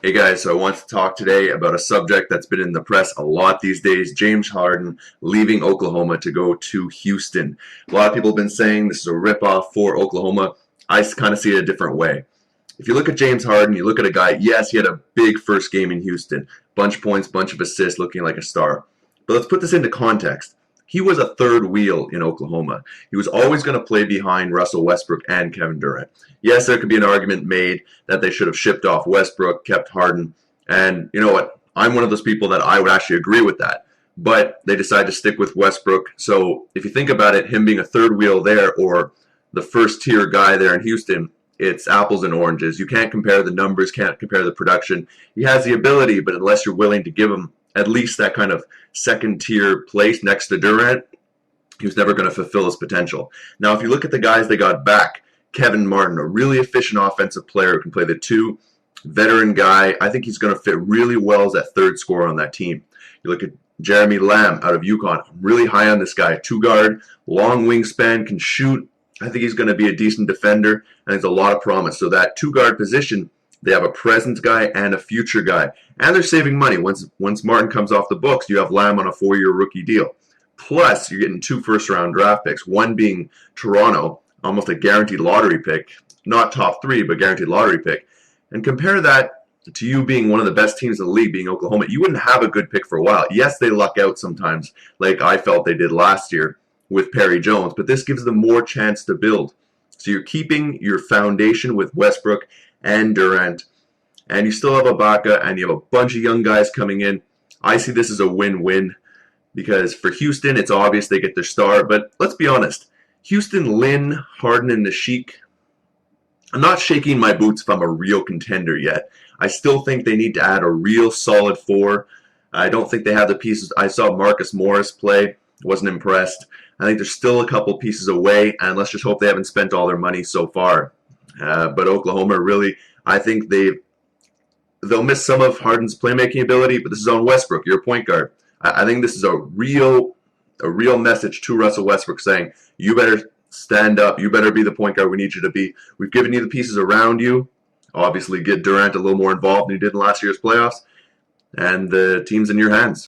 Hey guys, so I want to talk today about a subject that's been in the press a lot these days, James Harden leaving Oklahoma to go to Houston. A lot of people have been saying this is a ripoff for Oklahoma. I kind of see it a different way. If you look at James Harden, you look at a guy, yes, he had a big first game in Houston. Bunch of points, bunch of assists, looking like a star. But let's put this into context. He was a third wheel in Oklahoma. He was always going to play behind Russell Westbrook and Kevin Durant. Yes, there could be an argument made that they should have shipped off Westbrook, kept Harden, and you know what? I'm one of those people that I would actually agree with that. But they decided to stick with Westbrook. So if you think about it, him being a third wheel there or the first tier guy there in Houston, it's apples and oranges. You can't compare the numbers, can't compare the production. He has the ability, but unless you're willing to give him at least that kind of second tier place next to Durant, he was never going to fulfill his potential. Now, if you look at the guys they got back, Kevin Martin, a really efficient offensive player who can play the two, veteran guy. I think he's going to fit really well as that third scorer on that team. You look at Jeremy Lamb out of UConn. I'm really high on this guy. Two guard, long wingspan, can shoot. I think he's going to be a decent defender, and there's a lot of promise. So that two guard position, they have a present guy and a future guy. And they're saving money. Once Martin comes off the books, you have Lamb on a 4-year rookie deal. Plus, you're getting 2 first-round draft picks, one being Toronto, almost a guaranteed lottery pick. Not top 3, but guaranteed lottery pick. And compare that to you being one of the best teams in the league, being Oklahoma. You wouldn't have a good pick for a while. Yes, they luck out sometimes, like I felt they did last year with Perry Jones, but this gives them more chance to build. So you're keeping your foundation with Westbrook and Durant, and you still have Ibaka, and you have a bunch of young guys coming in. I see this as a win-win because for Houston, it's obvious they get their star, but let's be honest. Houston, Lynn, Harden, and the Sheik, I'm not shaking my boots if I'm a real contender yet. I still think they need to add a real solid 4. I don't think they have the pieces. I saw Marcus Morris play. Wasn't impressed. I think there's still a couple pieces away, and let's just hope they haven't spent all their money so far. But Oklahoma really, I think they'll miss some of Harden's playmaking ability, but this is on Westbrook, your point guard. I think this is a real message to Russell Westbrook saying, you better stand up, you better be the point guard we need you to be. We've given you the pieces around you. Obviously, get Durant a little more involved than you did in last year's playoffs, and the team's in your hands.